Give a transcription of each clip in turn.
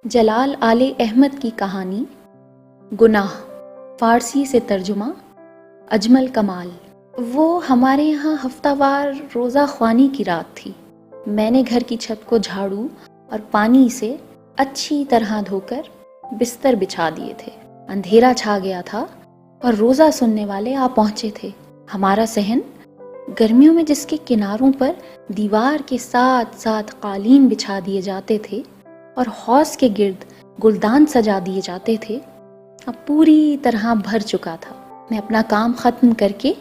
جلال آل احمد کی کہانی گناہ، فارسی سے ترجمہ اجمل کمال۔ وہ ہمارے یہاں ہفتہ وار روزہ خوانی کی رات تھی۔ میں نے گھر کی چھت کو جھاڑو اور پانی سے اچھی طرح دھو کر بستر بچھا دیے تھے۔ اندھیرا چھا گیا تھا اور روزہ سننے والے آ پہنچے تھے۔ ہمارا صحن گرمیوں میں جس کے کناروں پر دیوار کے ساتھ ساتھ قالین بچھا دیے جاتے تھے اور حوض کے گرد گلدان سجا دیے جاتے تھے، اب پوری طرح بھر چکا تھا۔ میں اپنا کام ختم کر کے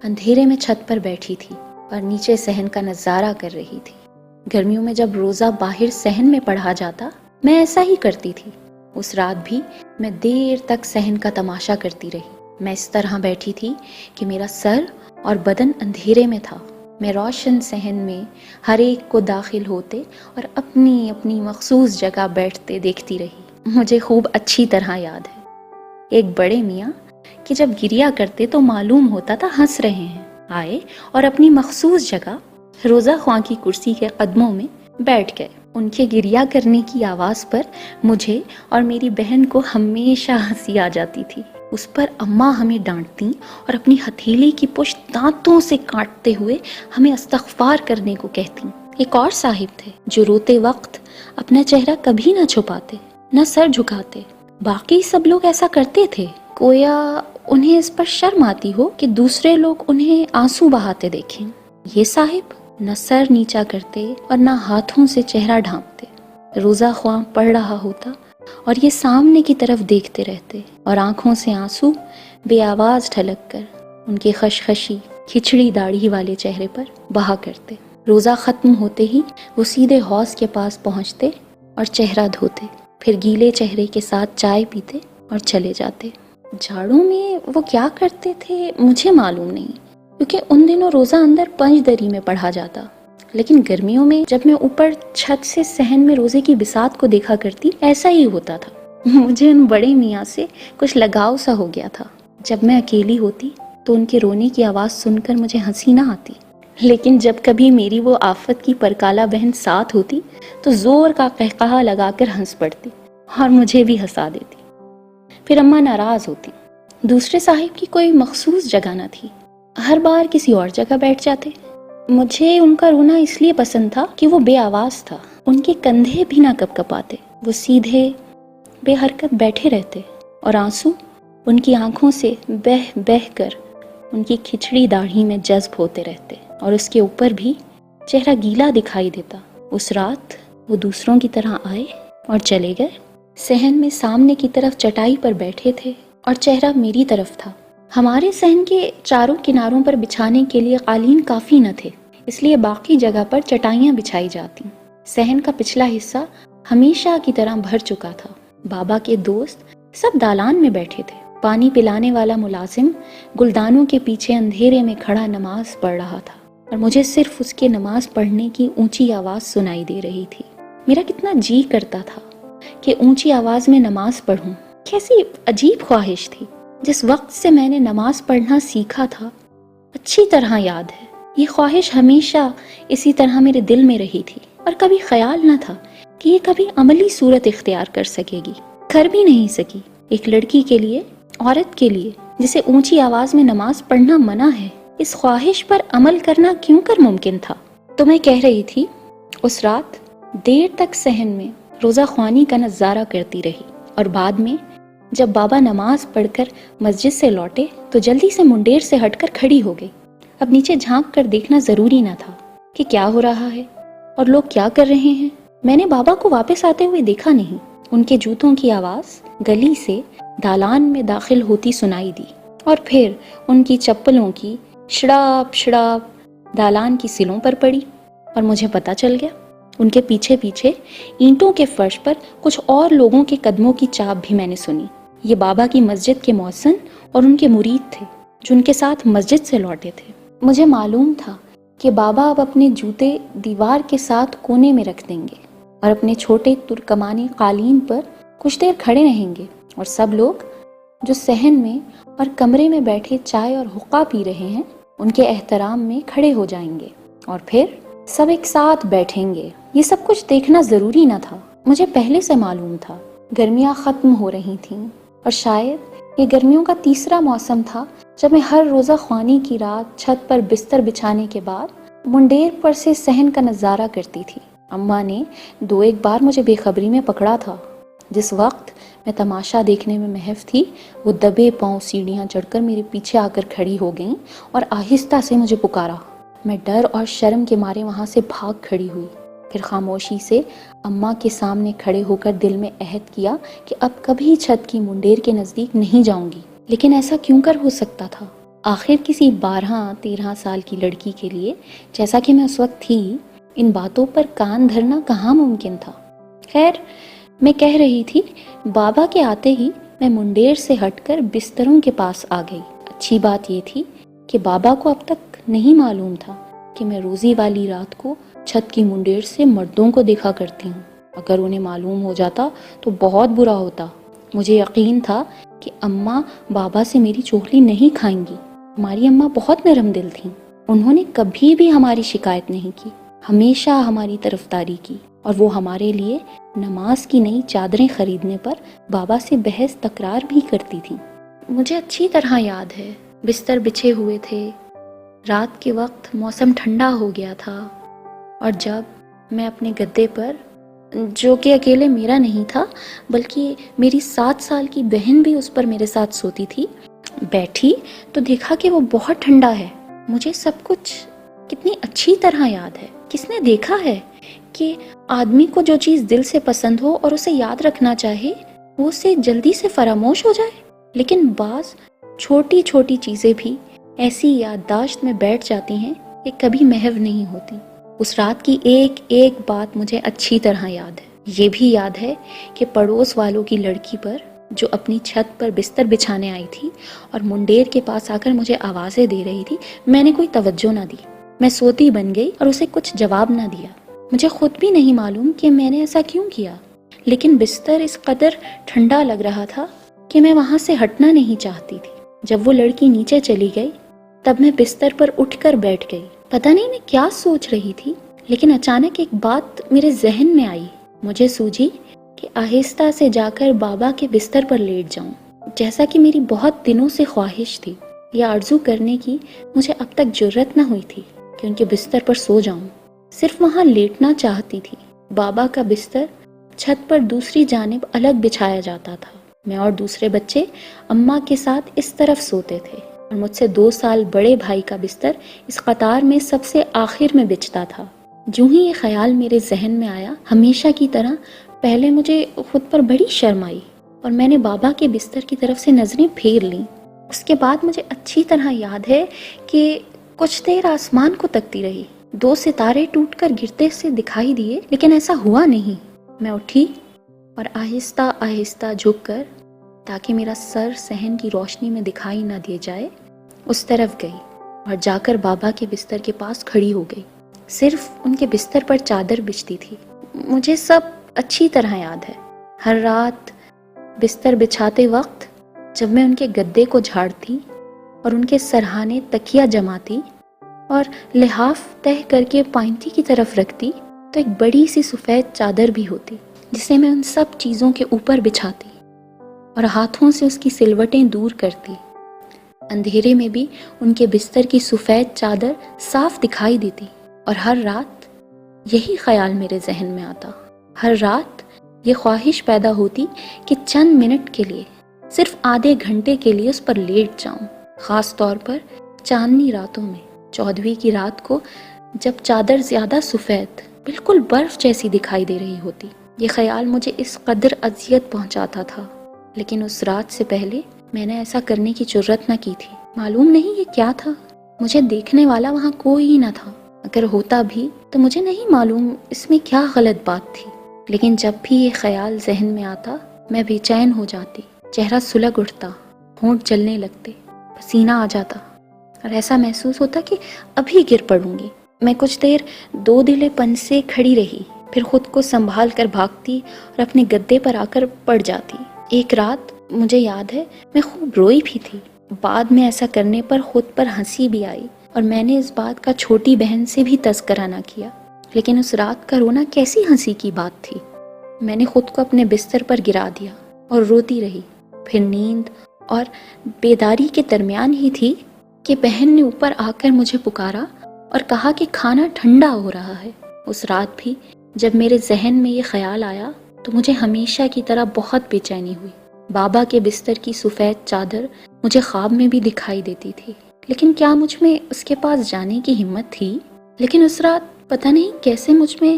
اندھیرے میں چھت پر بیٹھی تھی اور نیچے صحن کا نظارہ کر رہی تھی۔ گرمیوں میں جب روزہ باہر صحن میں پڑھا جاتا، میں ایسا ہی کرتی تھی۔ اس رات بھی میں دیر تک صحن کا تماشا کرتی رہی۔ میں اس طرح بیٹھی تھی کہ میرا سر اور بدن اندھیرے میں تھا۔ میں روشن صحن میں ہر ایک کو داخل ہوتے اور اپنی اپنی مخصوص جگہ بیٹھتے دیکھتی رہی۔ مجھے خوب اچھی طرح یاد ہے، ایک بڑے میاں کہ جب گریا کرتے تو معلوم ہوتا تھا ہنس رہے ہیں، آئے اور اپنی مخصوص جگہ روزہ خواں کی کرسی کے قدموں میں بیٹھ گئے۔ ان کے گریا کرنے کی آواز پر مجھے اور میری بہن کو ہمیشہ ہنسی آ جاتی تھی۔ اس پر اماں ہمیں ڈانٹتی اور اپنی ہتھیلی کی پشت دانتوں سے کاٹتے ہوئے ہمیں استغفار کرنے کو کہتی۔ ایک اور صاحب تھے جو روتے وقت اپنا چہرہ کبھی نہ چھپاتے، نہ سر جھکاتے۔ باقی سب لوگ ایسا کرتے تھے، گویا انہیں اس پر شرم آتی ہو کہ دوسرے لوگ انہیں آنسو بہاتے دیکھیں۔ یہ صاحب نہ سر نیچا کرتے اور نہ ہاتھوں سے چہرہ ڈھانپتے۔ روزہ خواں پڑھ رہا ہوتا اور یہ سامنے کی طرف دیکھتے رہتے اور آنکھوں سے آنسو بے آواز ٹھلک کر ان کے خشخشی کھچڑی داڑھی والے چہرے پر بہا کرتے۔ روزہ ختم ہوتے ہی وہ سیدھے حوض کے پاس پہنچتے اور چہرہ دھوتے، پھر گیلے چہرے کے ساتھ چائے پیتے اور چلے جاتے۔ جھاڑوں میں وہ کیا کرتے تھے مجھے معلوم نہیں، کیونکہ ان دنوں روزہ اندر پنج دری میں پڑھا جاتا، لیکن گرمیوں میں جب میں اوپر چھت سے صحن میں روزے کی بساط کو دیکھا کرتی، ایسا ہی ہوتا تھا۔ مجھے ان بڑے میاں سے کچھ لگاؤ سا ہو گیا تھا۔ جب میں اکیلی ہوتی تو ان کے رونے کی آواز سن کر مجھے ہنسی نہ آتی، لیکن جب کبھی میری وہ آفت کی پرکالہ بہن ساتھ ہوتی تو زور کا قہقہا لگا کر ہنس پڑتی اور مجھے بھی ہنسا دیتی۔ پھر اماں ناراض ہوتی۔ دوسرے صاحب کی کوئی مخصوص جگہ نہ تھی، ہر بار کسی اور جگہ بیٹھ جاتے۔ مجھے ان کا رونا اس لیے پسند تھا کہ وہ بے آواز تھا، ان کے کندھے بھی نہ کپ کپاتے، وہ سیدھے بے حرکت بیٹھے رہتے اور آنسو ان کی آنکھوں سے بہہ بہہ کر ان کی کھچڑی داڑھی میں جذب ہوتے رہتے اور اس کے اوپر بھی چہرہ گیلا دکھائی دیتا۔ اس رات وہ دوسروں کی طرح آئے اور چلے گئے۔ صحن میں سامنے کی طرف چٹائی پر بیٹھے تھے اور چہرہ میری طرف تھا۔ ہمارے صحن کے چاروں کناروں پر بچھانے کے لیے قالین کافی نہ تھے، اس لیے باقی جگہ پر چٹائیاں بچھائی جاتی۔ صحن کا پچھلا حصہ ہمیشہ کی طرح بھر چکا تھا۔ بابا کے دوست سب دالان میں بیٹھے تھے۔ پانی پلانے والا ملازم گلدانوں کے پیچھے اندھیرے میں کھڑا نماز پڑھ رہا تھا اور مجھے صرف اس کے نماز پڑھنے کی اونچی آواز سنائی دے رہی تھی۔ میرا کتنا جی کرتا تھا کہ اونچی آواز میں نماز پڑھوں۔ کیسی عجیب خواہش تھی۔ جس وقت سے میں نے نماز پڑھنا سیکھا تھا، اچھی طرح یاد ہے، یہ خواہش ہمیشہ اسی طرح میرے دل میں رہی تھی اور کبھی خیال نہ تھا کہ یہ کبھی عملی صورت اختیار کر سکے گی۔ کر بھی نہیں سکی۔ ایک لڑکی کے لیے، عورت کے لیے جسے اونچی آواز میں نماز پڑھنا منع ہے، اس خواہش پر عمل کرنا کیوں کر ممکن تھا؟ تو میں کہہ رہی تھی، اس رات دیر تک صحن میں روزہ خوانی کا نظارہ کرتی رہی اور بعد میں جب بابا نماز پڑھ کر مسجد سے لوٹے تو جلدی سے منڈیر سے ہٹ کر کھڑی ہو گئی۔ اب نیچے جھانک کر دیکھنا ضروری نہ تھا کہ کیا ہو رہا ہے اور لوگ کیا کر رہے ہیں۔ میں نے بابا کو واپس آتے ہوئے دیکھا نہیں۔ ان کے جوتوں کی آواز گلی سے دالان میں داخل ہوتی سنائی دی اور پھر ان کی چپلوں کی شڑاپ شڑاپ دالان کی سلوں پر پڑی اور مجھے پتہ چل گیا۔ ان کے پیچھے پیچھے اینٹوں کے فرش پر کچھ اور لوگوں کے قدموں کی چاپ بھی میں نے سنی۔ یہ بابا کی مسجد کے مؤذن اور ان کے مرید تھے جو ان کے ساتھ مسجد سے لوٹے تھے۔ مجھے معلوم تھا کہ بابا اب اپنے جوتے دیوار کے ساتھ کونے میں رکھ دیں گے اور اپنے چھوٹے ترکمانی قالین پر کچھ دیر کھڑے رہیں گے اور سب لوگ جو صحن میں اور کمرے میں بیٹھے چائے اور حقہ پی رہے ہیں ان کے احترام میں کھڑے ہو جائیں گے اور پھر سب ایک ساتھ بیٹھیں گے۔ یہ سب کچھ دیکھنا ضروری نہ تھا، مجھے پہلے سے معلوم تھا گرمیاں ختم ہو رہی تھیں، اور شاید یہ گرمیوں کا تیسرا موسم تھا جب میں ہر روزہ خوانی کی رات چھت پر بستر بچھانے کے بعد منڈیر پر سے صحن کا نظارہ کرتی تھی۔ اماں نے 2-1 بار مجھے بے خبری میں پکڑا تھا۔ جس وقت میں تماشا دیکھنے میں محو تھی، وہ دبے پاؤں سیڑھیاں چڑھ کر میرے پیچھے آ کر کھڑی ہو گئیں اور آہستہ سے مجھے پکارا۔ میں ڈر اور شرم کے مارے وہاں سے بھاگ کھڑی ہوئی، پھر خاموشی سے اماں کے سامنے کھڑے ہو کر دل میں عہد کیا کہ اب کبھی چھت کی منڈیر کے نزدیک نہیں جاؤں گی۔ لیکن ایسا کیوں کر ہو سکتا تھا؟ آخر کسی 12-13 سال کی لڑکی کے لیے، جیسا کہ میں اس وقت تھی، ان باتوں پر کان دھرنا کہاں ممکن تھا؟ خیر، میں کہہ رہی تھی، بابا کے آتے ہی میں منڈیر سے ہٹ کر بستروں کے پاس آ گئی۔ اچھی بات یہ تھی کہ بابا کو اب تک نہیں معلوم تھا کہ میں روزی والی رات کو چھت کی منڈیر سے مردوں کو دیکھا کرتی ہوں۔ اگر انہیں معلوم ہو جاتا تو بہت برا ہوتا۔ مجھے یقین تھا کہ اماں بابا سے میری چغلی نہیں کھائیں گی۔ ہماری اماں بہت نرم دل تھیں، انہوں نے کبھی بھی ہماری شکایت نہیں کی، ہمیشہ ہماری طرفداری کی، اور وہ ہمارے لیے نماز کی نئی چادریں خریدنے پر بابا سے بحث تکرار بھی کرتی تھیں۔ مجھے اچھی طرح یاد ہے، بستر بچھے ہوئے تھے، رات کے وقت موسم ٹھنڈا ہو گیا تھا، اور جب میں اپنے گدے پر، جو کہ اکیلے میرا نہیں تھا بلکہ میری 7 سال کی بہن بھی اس پر میرے ساتھ سوتی تھی، بیٹھی تو دیکھا کہ وہ بہت ٹھنڈا ہے۔ مجھے سب کچھ کتنی اچھی طرح یاد ہے۔ کس نے دیکھا ہے کہ آدمی کو جو چیز دل سے پسند ہو اور اسے یاد رکھنا چاہے، وہ اسے جلدی سے فراموش ہو جائے؟ لیکن بعض چھوٹی چھوٹی چیزیں بھی ایسی یادداشت میں بیٹھ جاتی ہیں کہ کبھی محو نہیں ہوتی۔ اس رات کی ایک ایک بات مجھے اچھی طرح یاد ہے۔ یہ بھی یاد ہے کہ پڑوس والوں کی لڑکی پر، جو اپنی چھت پر بستر بچھانے آئی تھی اور منڈیر کے پاس آ کر مجھے آوازیں دے رہی تھی، میں نے کوئی توجہ نہ دی۔ میں سوتی بن گئی اور اسے کچھ جواب نہ دیا۔ مجھے خود بھی نہیں معلوم کہ میں نے ایسا کیوں کیا، لیکن بستر اس قدر ٹھنڈا لگ رہا تھا کہ میں وہاں سے ہٹنا نہیں چاہتی تھی۔ جب وہ لڑکی نیچے چلی گئی، تب میں بستر پر اٹھ کر بیٹھ گئی۔ پتہ نہیں میں کیا سوچ رہی تھی، لیکن اچانک ایک بات میرے ذہن میں آئی۔ مجھے سوجی کہ آہستہ سے جا کر بابا کے بستر پر لیٹ جاؤں، جیسا کہ میری بہت دنوں سے خواہش تھی۔ یہ آرزو کرنے کی مجھے اب تک جرت نہ ہوئی تھی کہ ان کے بستر پر سو جاؤں، صرف وہاں لیٹنا چاہتی تھی۔ بابا کا بستر چھت پر دوسری جانب الگ بچھایا جاتا تھا۔ میں اور دوسرے بچے اماں کے ساتھ اس طرف سوتے تھے، اور مجھ سے 2 سال بڑے بھائی کا بستر اس قطار میں سب سے آخر میں بچھتا تھا۔ جو ہی یہ خیال میرے ذہن میں آیا، ہمیشہ کی طرح پہلے مجھے خود پر بڑی شرم آئی، اور میں نے بابا کے بستر کی طرف سے نظریں پھیر لیں۔ اس کے بعد مجھے اچھی طرح یاد ہے کہ کچھ دیر آسمان کو تکتی رہی۔ 2 ستارے ٹوٹ کر گرتے سے دکھائی دیے، لیکن ایسا ہوا نہیں۔ میں اٹھی اور آہستہ آہستہ جھک کر، تاکہ میرا سر صحن کی روشنی میں دکھائی نہ دے جائے، اس طرف گئی اور جا کر بابا کے بستر کے پاس کھڑی ہو گئی۔ صرف ان کے بستر پر چادر بچھتی تھی۔ مجھے سب اچھی طرح یاد ہے۔ ہر رات بستر بچھاتے وقت جب میں ان کے گدے کو جھاڑتی اور ان کے سرہانے تکیہ جماتی اور لحاف تہہ کر کے پائنتی کی طرف رکھتی، تو ایک بڑی سی سفید چادر بھی ہوتی، جسے میں ان سب چیزوں کے اوپر بچھاتی اور ہاتھوں سے اس کی سلوٹیں دور کرتی۔ اندھیرے میں بھی ان کے بستر کی سفید چادر صاف دکھائی دیتی، اور ہر رات یہی خیال میرے ذہن میں آتا۔ ہر رات یہ خواہش پیدا ہوتی کہ چند منٹ کے لیے، صرف آدھے گھنٹے کے لیے اس پر لیٹ جاؤں، خاص طور پر چاندنی راتوں میں، 14ویں کی رات کو، جب چادر زیادہ سفید، بالکل برف جیسی دکھائی دے رہی ہوتی۔ یہ خیال مجھے اس قدر اذیت پہنچاتا تھا، لیکن اس رات سے پہلے میں نے ایسا کرنے کی جرت نہ کی تھی۔ معلوم نہیں یہ کیا تھا، مجھے دیکھنے والا وہاں کوئی ہی نہ تھا۔ اگر ہوتا بھی تو مجھے نہیں معلوم اس میں کیا غلط بات تھی، لیکن جب بھی یہ خیال ذہن میں آتا، میں بے چین ہو جاتی، چہرہ سلگ اٹھتا، ہونٹ جلنے لگتے، پسینہ آ جاتا، اور ایسا محسوس ہوتا کہ ابھی گر پڑوں گی۔ میں کچھ دیر 2 دلے پن سے کھڑی رہی، پھر خود کو سنبھال کر بھاگتی اور اپنے گدے پر آ کر پڑ جاتی۔ ایک رات مجھے یاد ہے میں خوب روئی بھی تھی۔ بعد میں ایسا کرنے پر خود پر ہنسی بھی آئی، اور میں نے اس بات کا چھوٹی بہن سے بھی تذکرہ نہ کیا، لیکن اس رات کا رونا کیسی ہنسی کی بات تھی۔ میں نے خود کو اپنے بستر پر گرا دیا اور روتی رہی۔ پھر نیند اور بیداری کے درمیان ہی تھی کہ بہن نے اوپر آ کر مجھے پکارا اور کہا کہ کھانا ٹھنڈا ہو رہا ہے۔ اس رات بھی جب میرے ذہن میں یہ خیال آیا تو مجھے ہمیشہ کی طرح بہت بے چینی ہوئی۔ بابا کے بستر کی سفید چادر مجھے خواب میں بھی دکھائی دیتی تھی، لیکن کیا مجھ میں اس کے پاس جانے کی ہمت تھی؟ لیکن اس رات پتہ نہیں کیسے مجھ میں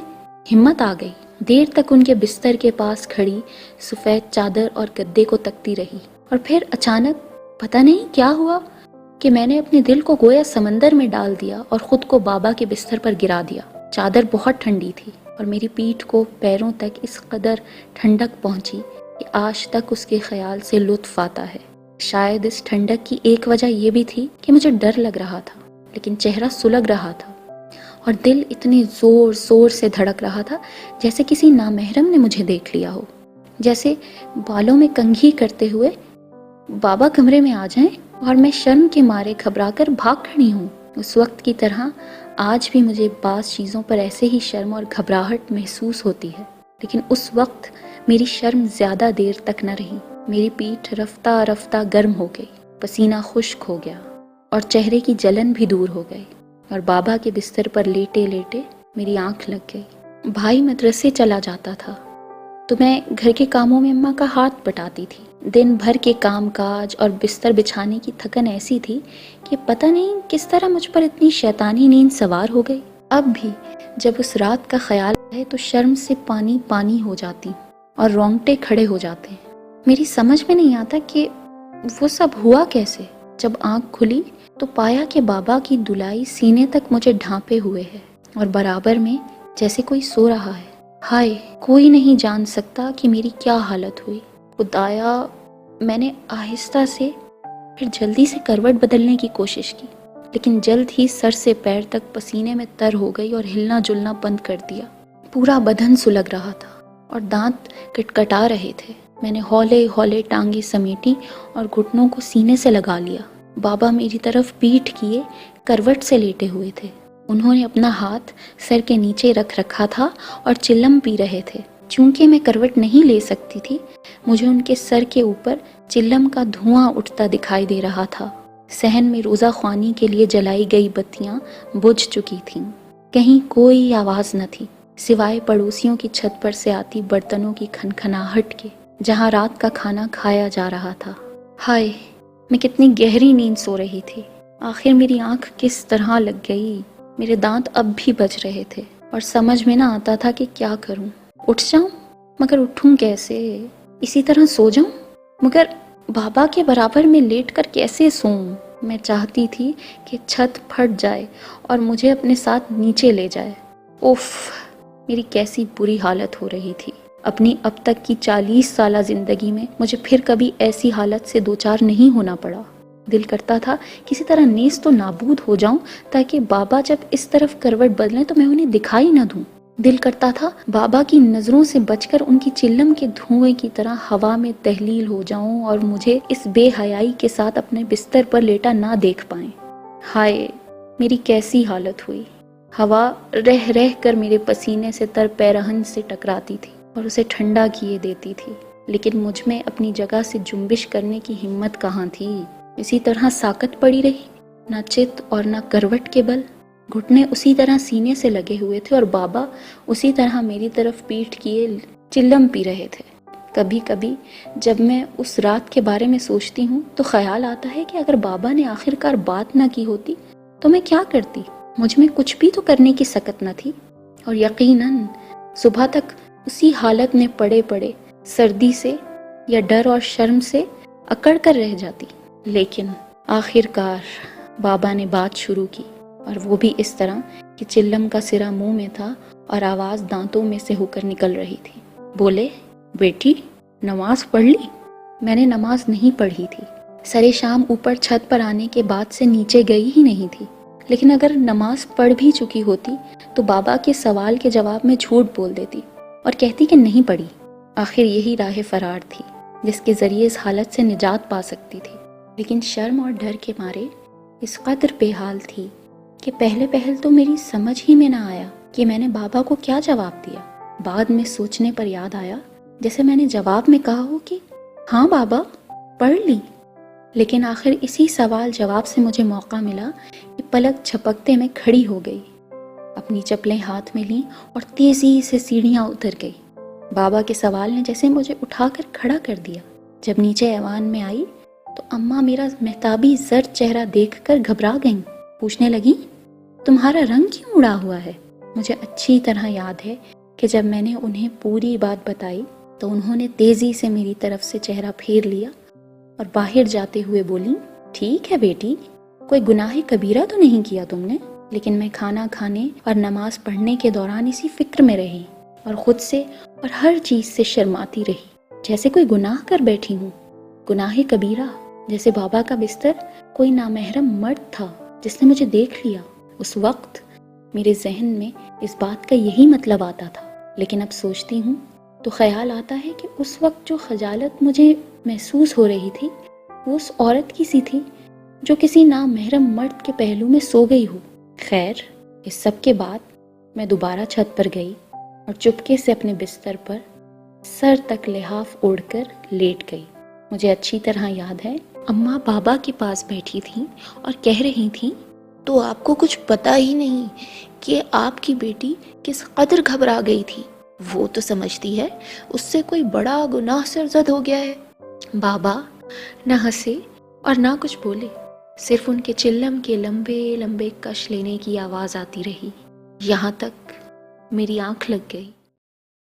ہمت آ گئی۔ دیر تک ان کے بستر کے پاس کھڑی سفید چادر اور گدے کو تکتی رہی، اور پھر اچانک پتہ نہیں کیا ہوا کہ میں نے اپنے دل کو گویا سمندر میں ڈال دیا اور خود کو بابا کے بستر پر گرا دیا۔ چادر بہت ٹھنڈی تھی اور میری پیٹھ کو پیروں تک اس قدر ٹھنڈک پہنچی کہ آج تک اس کے خیال سے لطف آتا ہے۔ شاید اس ٹھنڈک کی ایک وجہ یہ بھی تھی کہ مجھے ڈر لگ رہا تھا، لیکن چہرہ سلگ رہا تھا اور دل اتنے زور زور سے دھڑک رہا تھا جیسے کسی نامحرم نے مجھے دیکھ لیا ہو، جیسے بالوں میں کنگھی کرتے ہوئے بابا کمرے میں آ جائیں اور میں شرم کے مارے گھبرا کر بھاگ کھڑی ہوں۔ اس وقت کی طرح آج بھی مجھے بعض چیزوں پر ایسے ہی شرم اور گھبراہٹ محسوس ہوتی ہے، لیکن اس وقت میری شرم زیادہ دیر تک نہ رہی۔ میری پیٹھ رفتہ رفتہ گرم ہو گئی، پسینہ خشک ہو گیا اور چہرے کی جلن بھی دور ہو گئی، اور بابا کے بستر پر لیٹے لیٹے میری آنکھ لگ گئی۔ بھائی مدرسے چلا جاتا تھا تو میں گھر کے کاموں میں اماں کا ہاتھ بٹاتی تھی۔ دن بھر کے کام کاج اور بستر بچھانے کی تھکن ایسی تھی کہ پتہ نہیں کس طرح مجھ پر اتنی شیطانی نیند سوار ہو گئی۔ اب بھی جب اس رات کا خیال آئے تو شرم سے پانی پانی ہو جاتی اور رونگٹے کھڑے ہو جاتے ہیں۔ میری سمجھ میں نہیں آتا کہ وہ سب ہوا کیسے۔ جب آنکھ کھلی تو پایا کہ بابا کی دلائی سینے تک مجھے ڈھانپے ہوئے ہے اور برابر میں جیسے کوئی سو رہا ہے۔ ہائے، کوئی نہیں جان سکتا کہ میری کیا حالت ہوئی۔ خدایا، میں نے آہستہ سے پھر جلدی سے کروٹ بدلنے کی کوشش کی، لیکن جلد ہی سر سے پیر تک پسینے میں تر ہو گئی اور ہلنا جلنا بند کر دیا۔ پورا بدن سلگ رہا تھا اور دانت کٹکٹا رہے تھے۔ میں نے ہولے ہولے ٹانگیں سمیٹی اور گھٹنوں کو سینے سے لگا لیا۔ بابا میری طرف پیٹھ کیے کروٹ سے لیٹے ہوئے تھے۔ انہوں نے اپنا ہاتھ سر کے نیچے رکھ رکھا تھا اور چلم پی رہے تھے۔ چونکہ میں کروٹ نہیں لے سکتی تھی، مجھے ان کے سر کے اوپر چلم کا دھواں اٹھتا دکھائی دے رہا تھا۔ صحن میں روزہ خوانی کے لیے جلائی گئی بتیاں بجھ چکی تھیں۔ کہیں کوئی آواز نہ تھی سوائے پڑوسیوں کی چھت پر سے آتی برتنوں کی کھنکھناہٹ کے، جہاں رات کا کھانا کھایا جا رہا تھا۔ ہائے، میں کتنی گہری نیند سو رہی تھی۔ آخر میری آنکھ کس طرح لگ گئی۔ میرے دانت اب بھی بج رہے تھے اور سمجھ میں نہ آتا تھا کہ کیا کروں۔ اٹھ جاؤں، مگر اٹھوں کیسے؟ اسی طرح سو جاؤں، مگر بابا کے برابر میں لیٹ کر کیسے سوؤں؟ میں چاہتی تھی کہ چھت پھٹ جائے اور مجھے اپنے ساتھ نیچے لے جائے۔ اوف، میری کیسی بری حالت ہو رہی تھی۔ اپنی اب تک کی 40 سالہ زندگی میں مجھے پھر کبھی ایسی حالت سے دوچار نہیں ہونا پڑا۔ دل کرتا تھا کسی طرح نیست و نابود ہو جاؤں تاکہ بابا جب اس طرف کروٹ بدلیں تو میں انہیں دکھائی نہ دوں۔ دل کرتا تھا بابا کی نظروں سے بچ کر ان کی چلم کے دھوئیں کی طرح ہوا میں تحلیل ہو جاؤں اور مجھے اس بے حیائی کے ساتھ اپنے بستر پر لیٹا نہ دیکھ پائیں۔ ہائے، میری کیسی حالت ہوئی۔ ہوا رہ رہ کر میرے پسینے سے تر پیرہن سے ٹکراتی تھی اور اسے ٹھنڈا کیے دیتی تھی، لیکن مجھ میں اپنی جگہ سے جنبش کرنے کی ہمت کہاں تھی۔ اسی طرح ساکت پڑی رہی، نہ چت اور نہ کروٹ کے بل۔ گھٹنے اسی طرح سینے سے لگے ہوئے تھے اور بابا اسی طرح میری طرف پیٹھ کیے چلم پی رہے تھے۔ کبھی کبھی جب میں اس رات کے بارے میں سوچتی ہوں تو خیال آتا ہے کہ اگر بابا نے آخرکار بات نہ کی ہوتی تو میں کیا کرتی؟ مجھ میں کچھ بھی تو کرنے کی سکت نہ تھی، اور یقیناً صبح تک اسی حالت میں پڑے پڑے سردی سے یا ڈر اور شرم سے اکڑ کر رہ جاتی۔ لیکن آخرکار بابا نے بات شروع کی، اور وہ بھی اس طرح کہ چلم کا سرا منہ میں تھا اور آواز دانتوں میں سے ہو کر نکل رہی تھی۔ بولے، بیٹی نماز پڑھ لی؟ میں نے نماز نہیں پڑھی تھی۔ سرے شام اوپر چھت پر آنے کے بعد سے نیچے گئی ہی نہیں تھی، لیکن اگر نماز پڑھ بھی چکی ہوتی تو بابا کے سوال کے جواب میں جھوٹ بول دیتی اور کہتی کہ نہیں پڑھی۔ آخر یہی راہ فرار تھی جس کے ذریعے اس حالت سے نجات پا سکتی تھی، لیکن شرم اور ڈر کے مارے اس قدر بے حال تھی کہ پہلے تو میری سمجھ ہی میں نہ آیا کہ میں نے بابا کو کیا جواب دیا۔ بعد میں سوچنے پر یاد آیا جیسے میں نے جواب میں کہا ہو کہ ہاں بابا پڑھ لی، لیکن آخر اسی سوال جواب سے مجھے موقع ملا کہ پلک جھپکتے میں کھڑی ہو گئی، اپنی چپلیں ہاتھ میں لیں اور تیزی سے سیڑھیاں اتر گئی۔ بابا کے سوال نے جیسے مجھے اٹھا کر کھڑا کر دیا۔ جب نیچے ایوان میں آئی تو اماں میرا مہتابی زرد چہرہ دیکھ کر گھبرا گئیں، پوچھنے لگیں تمہارا رنگ کیوں اڑا ہوا ہے؟ مجھے اچھی طرح یاد ہے کہ جب میں نے انہیں پوری بات بتائی تو انہوں نے تیزی سے میری طرف سے چہرہ پھیر لیا اور باہر جاتے ہوئے بولیں ٹھیک ہے بیٹی، کوئی گناہ کبیرہ تو نہیں کیا تم نے، لیکن میں کھانا کھانے اور نماز پڑھنے کے دوران اسی فکر میں رہی اور خود سے اور ہر چیز سے شرماتی رہی، جیسے کوئی گناہ کر بیٹھی ہوں۔ گناہ کبیرہ، جیسے بابا کا بستر کوئی نامحرم مرد تھا جس نے مجھے دیکھ لیا۔ اس وقت میرے ذہن میں اس بات کا یہی مطلب آتا تھا، لیکن اب سوچتی ہوں تو خیال آتا ہے کہ اس وقت جو خجالت مجھے محسوس ہو رہی تھی وہ اس عورت کی سی تھی جو کسی نامحرم مرد کے پہلو میں سو گئی ہو۔ خیر، اس سب کے بعد میں دوبارہ چھت پر گئی اور چپکے سے اپنے بستر پر سر تک لحاف اوڑھ کر لیٹ گئی۔ مجھے اچھی طرح یاد ہے اماں بابا کے پاس بیٹھی تھیں اور کہہ رہی تھیں تو آپ کو کچھ پتا ہی نہیں کہ آپ کی بیٹی کس قدر گھبرا گئی تھی، وہ تو سمجھتی ہے اس سے کوئی بڑا گناہ سرزد ہو گیا ہے۔ بابا نہ ہنسے اور نہ کچھ بولے، صرف ان کے چلم کے لمبے لمبے کش لینے کی آواز آتی رہی، یہاں تک میری آنکھ لگ گئی۔